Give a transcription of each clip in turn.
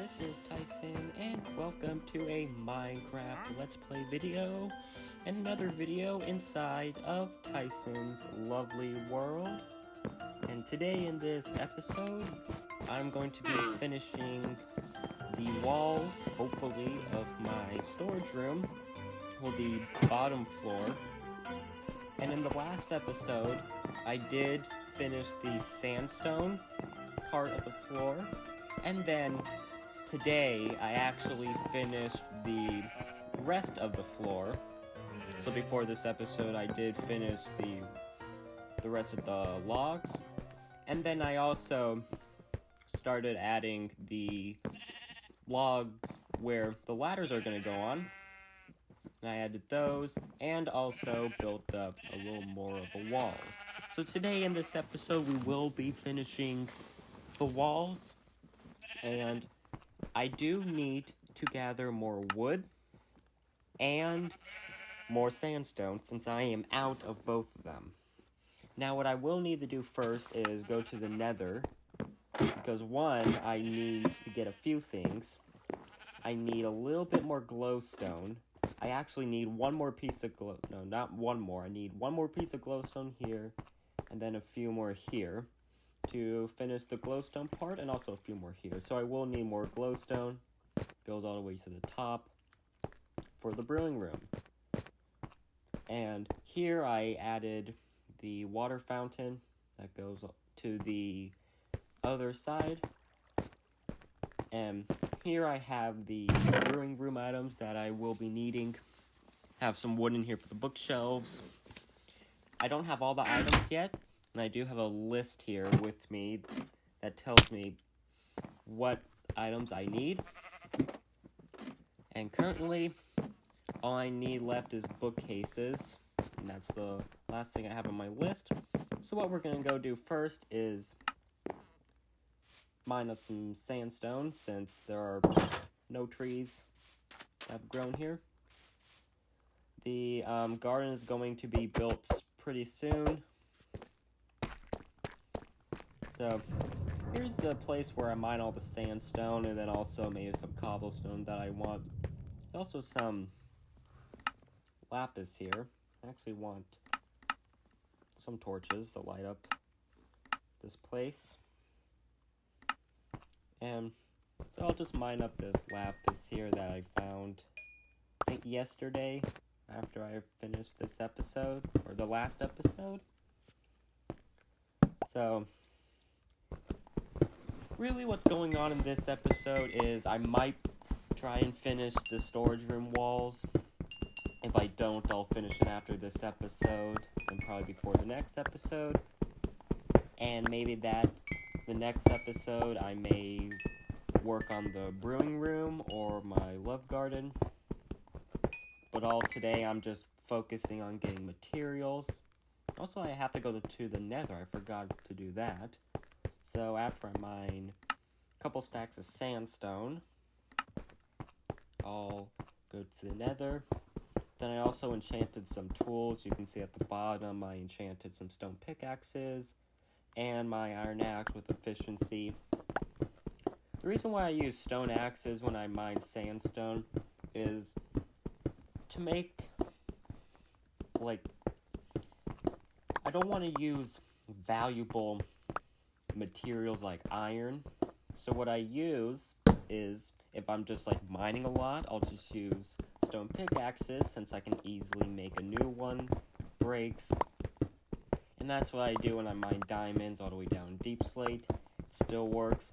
this is Tyson, and welcome to a Minecraft Let's Play video, and another video inside of Tyson's lovely world. And today in this episode, I'm going to be finishing the walls, hopefully, of my storage room, or the bottom floor. And in the last episode, I did finish the sandstone part of the floor, and then today I actually finished the rest of the floor. So before this episode, I did finish the rest of the logs, and then I also started adding the logs where the ladders are going to go on. And I added those, and also built up a little more of the walls. So today in this episode, we will be finishing the walls, and I do need to gather more wood and more sandstone since I am out of both of them. Now what I will need to do first is go to the nether, because one, I need to get a few things. I need a little bit more glowstone. I actually need one more piece of I need one more piece of glowstone here, and then a few more here to finish the glowstone part, and also a few more here. So I will need more glowstone. Goes all the way to the top for the brewing room. And here I added the water fountain that goes to the other side. And here I have the brewing room items that I will be needing. Have some wood in here for the bookshelves. I don't have all the items yet, and I do have a list here with me that tells me what items I need. And currently, all I need left is bookcases, and that's the last thing I have on my list. So what we're going to go do first is mine up some sandstone, since there are no trees that have grown here. The garden is going to be built pretty soon. So here's the place where I mine all the sandstone, and then also maybe some cobblestone that I want. Also some lapis here. I actually want some torches to light up this place. And so I'll just mine up this lapis here that I found, I think yesterday, after I finished this episode, or the last episode. So really what's going on in this episode is I might try and finish the storage room walls. If I don't, I'll finish it after this episode, and probably before the next episode. And maybe the next episode I may work on the brewing room or my love garden. But all today I'm just focusing on getting materials. Also, I have to go to the nether. I forgot to do that. So after I mine a couple stacks of sandstone, I'll go to the nether. Then I also enchanted some tools. You can see at the bottom I enchanted some stone pickaxes and my iron axe with efficiency. The reason why I use stone axes when I mine sandstone is to make, I don't want to use valuable materials like iron. So what I use is, if I'm just mining a lot, I'll just use stone pickaxes, since I can easily make a new one, breaks. And that's what I do when I mine diamonds all the way down deep slate. It still works.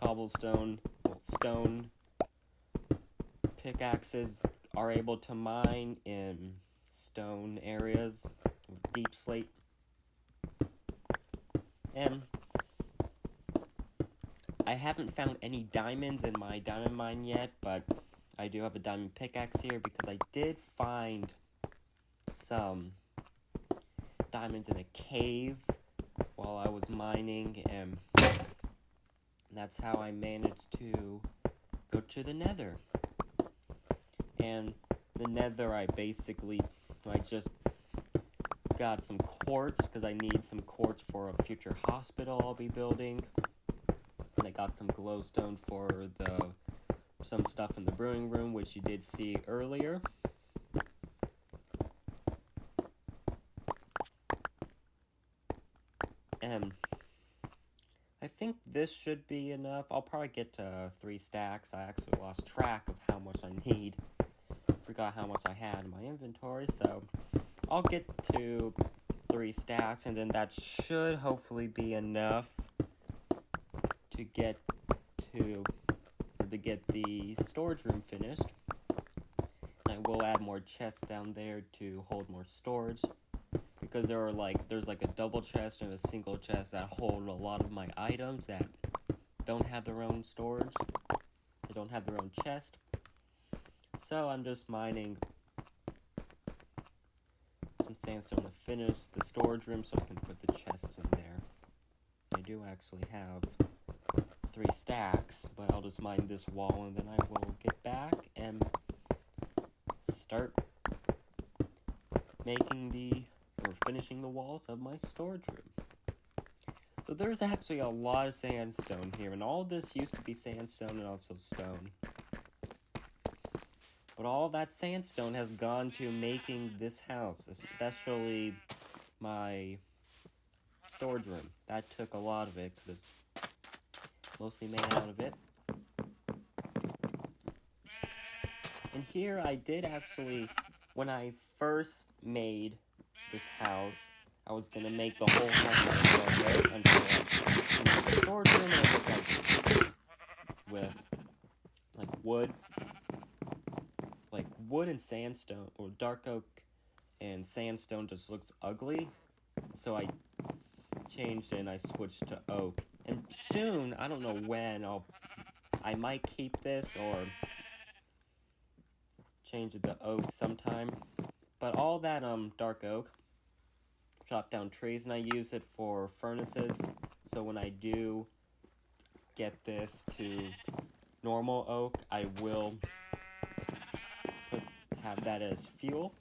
Cobblestone, stone pickaxes are able to mine in stone areas, deep slate. And I haven't found any diamonds in my diamond mine yet, but I do have a diamond pickaxe here because I did find some diamonds in a cave while I was mining, and that's how I managed to go to the nether. And the nether, I just got some quartz, because I need some quartz for a future hospital I'll be building. And I got some glowstone for some stuff in the brewing room, which you did see earlier. And I think this should be enough. I'll probably get to 3 stacks. I actually lost track of how much I need. Forgot how much I had in my inventory, so I'll get to 3 stacks, and then that should hopefully be enough to get the storage room finished. I will add more chests down there to hold more storage, because there's like a double chest and a single chest that hold a lot of my items that don't have their own storage. They don't have their own chest. So I'm just mining some sandstone to finish the storage room so I can put the chests in there. I do actually have 3 stacks, but I'll just mine this wall and then I will get back and start finishing the walls of my storage room. So there's actually a lot of sandstone here, and all this used to be sandstone and also stone. But all that sandstone has gone to making this house, especially my storage room. That took a lot of it, because it's mostly made out of it. And here I did actually, when I first made this house, I was going to make the whole house until I made the storage room and with wood and sandstone, or dark oak and sandstone just looks ugly, so I changed it and I switched to oak. And soon, I don't know when, I might keep this or change it to oak sometime. But all that dark oak, chop down trees, and I use it for furnaces, so when I do get this to normal oak, I will have that as fuel,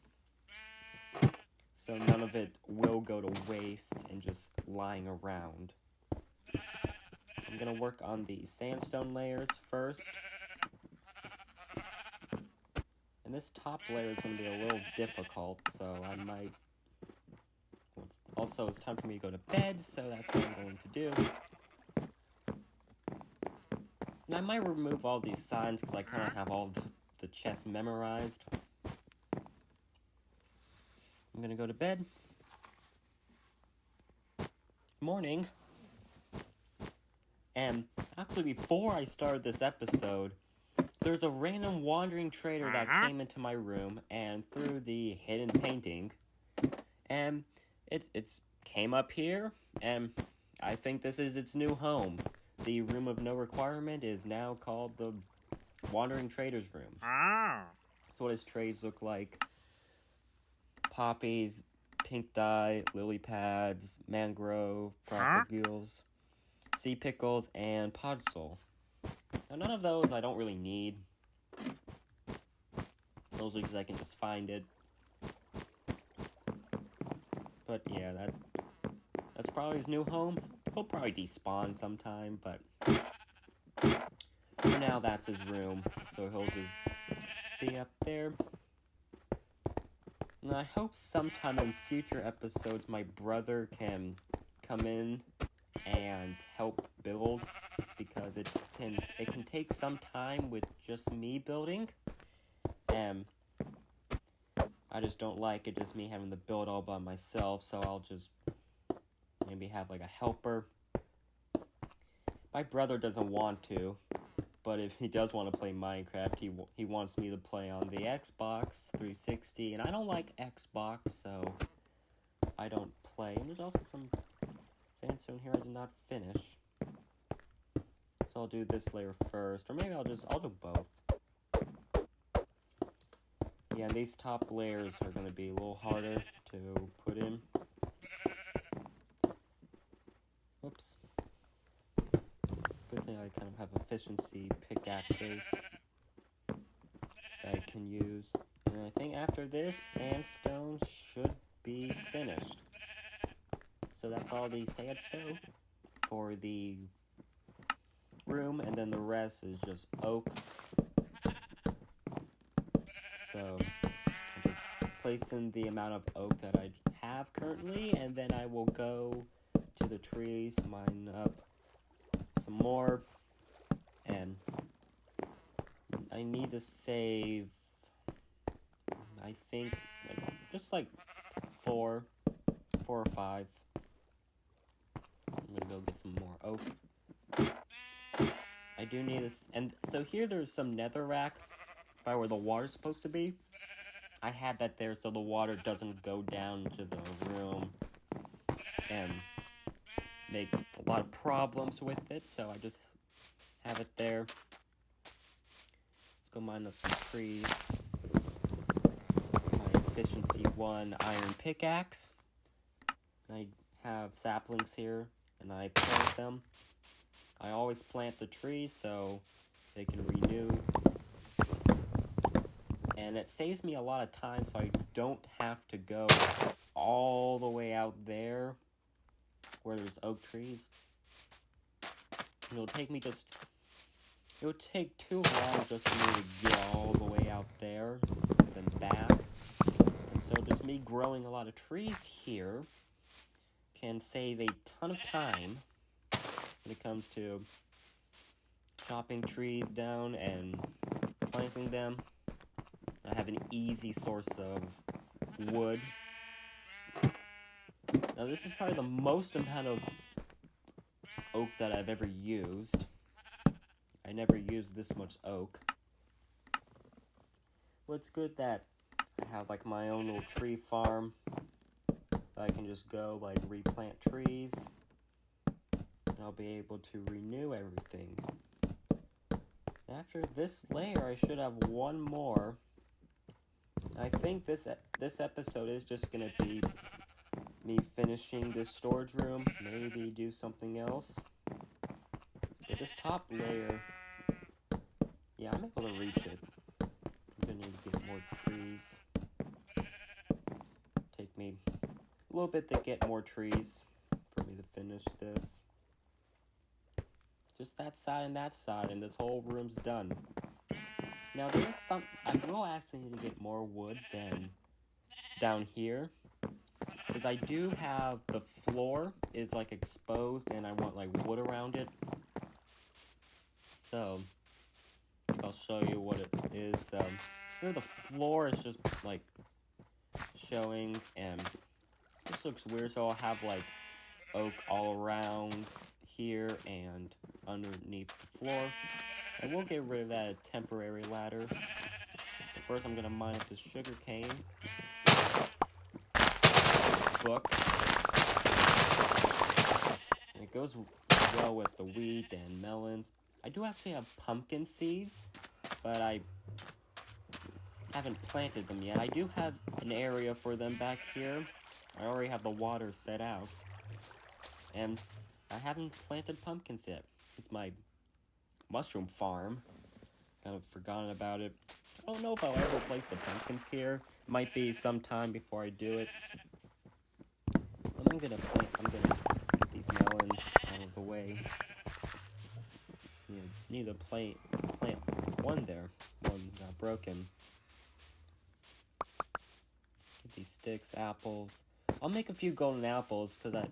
so none of it will go to waste and just lying around. I'm going to work on the sandstone layers first, and this top layer is going to be a little difficult, so I might... Also, it's time for me to go to bed, so that's what I'm going to do. And I might remove all these signs, because I kind of have all the chests memorized. I'm gonna go to bed. Morning. And actually, before I started this episode, there's a random wandering trader that came into my room and threw the hidden painting. And it came up here, and I think this is its new home. The room of no requirement is now called the Wandering Trader's Room. That's what his trades look like. Poppies, pink dye, lily pads, mangrove, propagules, sea pickles, and podsol. Now, none of those I don't really need. Mostly because I can just find it. But yeah, that's probably his new home. He'll probably despawn sometime, but for now that's his room. So he'll just be up there. And I hope sometime in future episodes my brother can come in and help build, because it can take some time with just me building, and I just don't like it just me having to build all by myself, so I'll just maybe have like a helper. My brother doesn't want to, but if he does want to play Minecraft, he wants me to play on the Xbox 360, and I don't like Xbox, so I don't play. And there's also some sandstone here I did not finish, so I'll do this layer first, or maybe I'll do both. Yeah, these top layers are going to be a little harder to put in. Whoops. Good thing I kind of have efficiency pickaxes that I can use. And I think after this, sandstone should be finished. So that's all the sandstone for the room, and then the rest is just oak. So I just place in the amount of oak that I have currently, and then I will go to the trees, mine up some more, and I need to save, I think, just like four or five. I'm gonna go get some more oak. I do need this, and so here there's some netherrack by where the water's supposed to be. I had that there so the water doesn't go down to the room and make a lot of problems with it, so I just have it there. Let's go mine up some trees. My efficiency 1 iron pickaxe. I have saplings here, and I plant them. I always plant the trees so they can renew. And it saves me a lot of time so I don't have to go all the way out there where there's oak trees. It'll take too long just for me to get all the way out there and then back. And so just me growing a lot of trees here can save a ton of time when it comes to chopping trees down and planting them. I have an easy source of wood. Now this is probably the most amount of oak that I've ever used. I never used this much oak. Well, it's good that I have like my own little tree farm that I can just go like replant trees. And I'll be able to renew everything. After this layer, I should have one more. I think this episode is just gonna be me finishing this storage room, maybe do something else. But this top layer, yeah, I'm able to reach it. I'm gonna need to get more trees. Take me a little bit to get more trees for me to finish this. Just that side, and this whole room's done. Now I will actually need to get more wood than down here. Because I do have, the floor is like exposed and I want like wood around it. So, I'll show you what it is. Here the floor is just like showing, and this looks weird, so I'll have like oak all around here and underneath the floor. I will get rid of that temporary ladder. But first I'm going to mine up this sugar cane book. And it goes well with the wheat and melons. I do actually have pumpkin seeds, but I haven't planted them yet. I do have an area for them back here. I already have the water set out. And I haven't planted pumpkins yet. It's my mushroom farm. Kind of forgotten about it. I don't know if I'll ever place the pumpkins here. It might be some time before I do it. I'm gonna get these melons out of the way. Need to plant one there. One got broken. Get these sticks, apples. I'll make a few golden apples because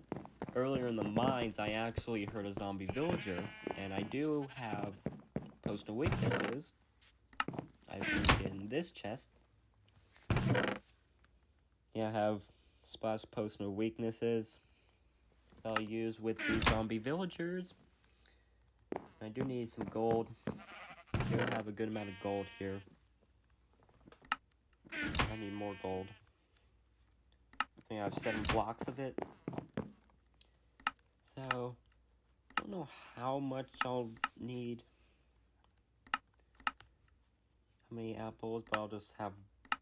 earlier in the mines I actually heard a zombie villager, and I do have personal weaknesses. I think in this chest. Yeah, I have splash personal weaknesses that I'll use with these zombie villagers. I do need some gold. I do have a good amount of gold here. I need more gold. I think I have 7 blocks of it. So, I don't know how much I'll need. How many apples, but I'll just have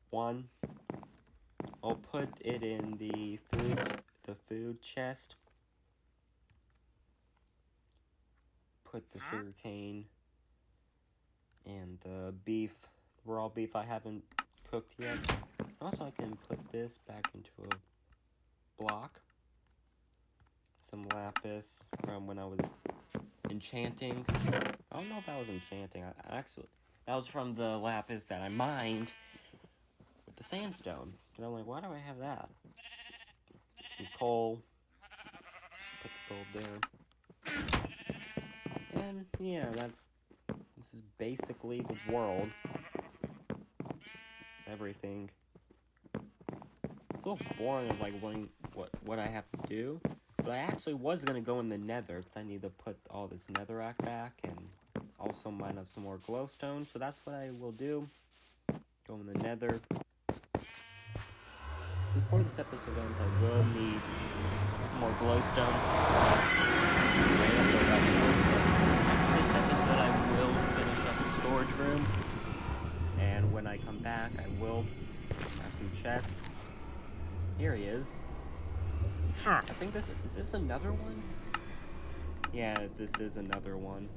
one. I'll put it in the food chest. Put the sugar cane and the beef, raw beef I haven't cooked yet. Also, I can put this back into a block. Some lapis from when I was enchanting. I don't know if that was enchanting. Actually, that was from the lapis that I mined with the sandstone. And I'm like, why do I have that? Some coal. Put the gold there. And yeah, this is basically the world. Everything. It's a little boring of like what I have to do. But I actually was going to go in the nether, because I need to put all this netherrack back, and also mine up some more glowstone, so that's what I will do. Go in the nether. Before this episode ends, I will need some more glowstone. After this episode, I will finish up the storage room, and when I come back, I will have some chests. Here he is. I think is this another one? Yeah, this is another one.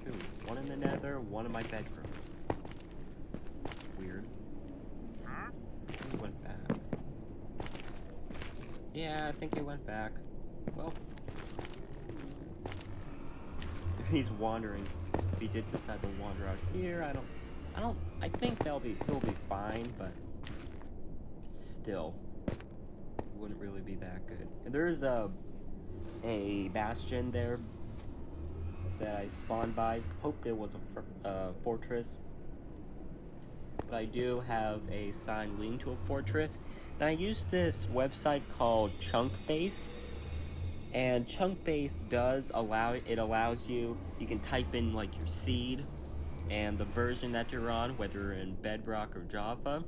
Two. One in the nether, one in my bedroom. Weird. He went back. Yeah, I think he went back. Well, if he's wandering, if he did decide to wander out here, I think he'll be fine, but still. Wouldn't really be that good. And there's a bastion there that I spawned by. Hoped it was a fortress, but I do have a sign leading to a fortress. And I use this website called Chunkbase, and Chunkbase allows you can type in like your seed and the version that you're on, whether you're in Bedrock or Java,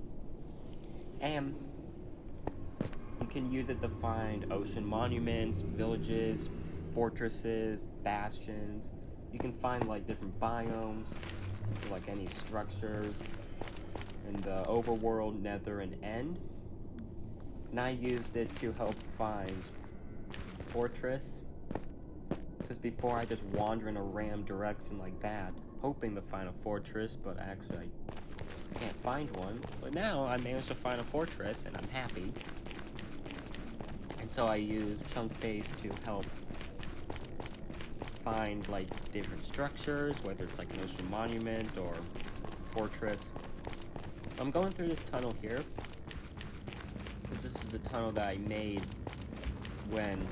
and you can use it to find ocean monuments, villages, fortresses, bastions. You can find like different biomes, like any structures in the overworld, nether, and end. And I used it to help find a fortress, because before I just wander in a random direction like that, hoping to find a fortress, but actually I can't find one. But now I managed to find a fortress, and I'm happy. So I use Chunkbase to help find like different structures, whether it's like an ocean monument or fortress. I'm going through this tunnel here, because this is the tunnel that I made when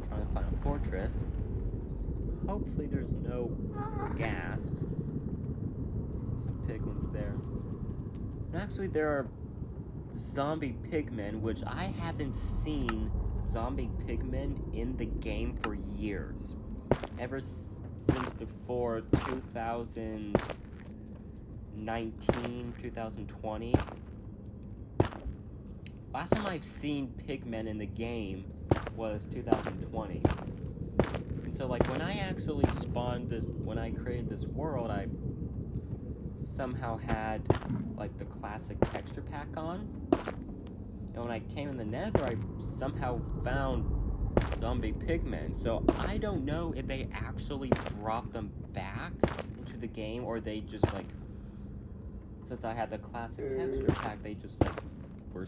trying to find a fortress. Hopefully there's no ghasts. Some piglins there. And actually there are zombie pigmen, which I haven't seen zombie pigmen in the game for years. Ever since before 2019, 2020. Last time I've seen pigmen in the game was 2020. And so like when I actually when I created this world, I somehow had like the classic texture pack on, and when I came in the nether, I somehow found zombie pigmen. So I don't know if they actually brought them back into the game, or they just like, since I had the classic texture pack, they just like were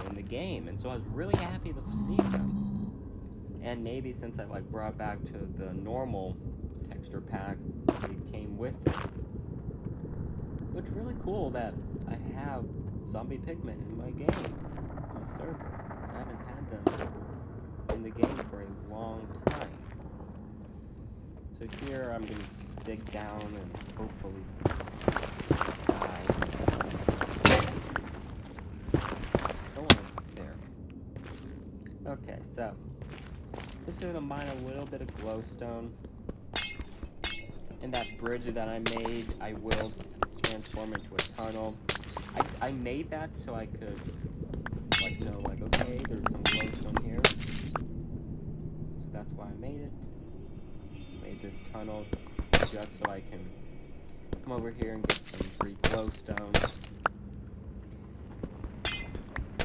in the game. And so I was really happy to see them. And maybe since I like brought back to the normal texture pack, it came with it. But it's really cool that I have zombie pigmen in my game, on my server. I haven't had them in the game for a long time. So here I'm going to just dig down and hopefully die. Go on there. Okay, so just going to mine a little bit of glowstone. And that bridge that I made, I will transform into a tunnel. I made that so I could like know like, okay, there's some glowstone here. So that's why I made it. Made this tunnel just so I can come over here and get some free glowstone.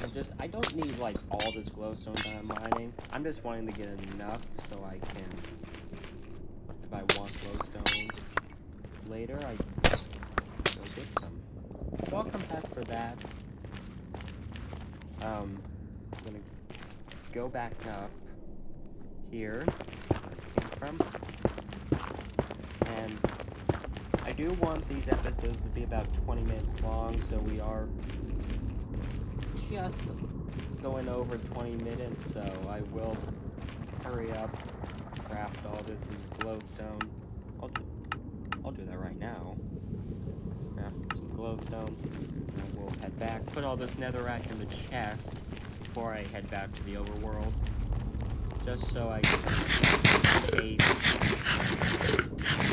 And I don't need like all this glowstone that I'm mining. I'm just wanting to get enough so I can, if I want glowstone later, I go get some. So I'll come back for that. I'm gonna go back up here where it came from. And I do want these episodes to be about 20 minutes long, so we are just going over 20 minutes, so I will hurry up, craft all this in glowstone. I'll do that right now. Craft some glowstone, and we'll head back. Put all this netherrack in the chest before I head back to the overworld, just so I can space.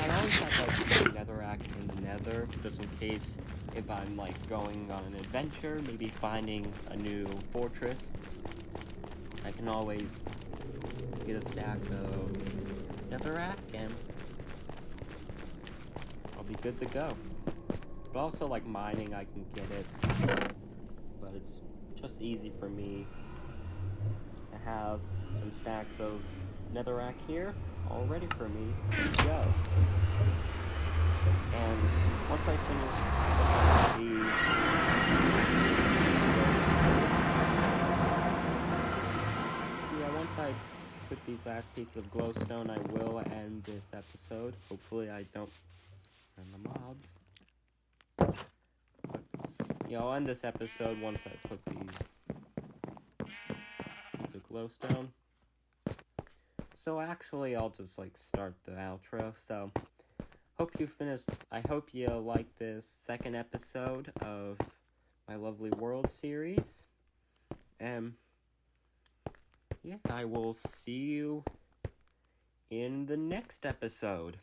I always have like netherrack in the nether, just in case if I'm like going on an adventure, maybe finding a new fortress. I can always get a stack of netherrack and I'll be good to go. But also like mining, I can get it, but it's just easy for me to have some stacks of netherrack here all ready for me to go. And once I finish once I put these last pieces of glowstone, I will end this episode. Hopefully I don't run the mobs. But, I'll end this episode once I put these pieces of glowstone. So actually, I'll just like start the outro. So, I hope you like this second episode of my Lovely World series. And I will see you in the next episode.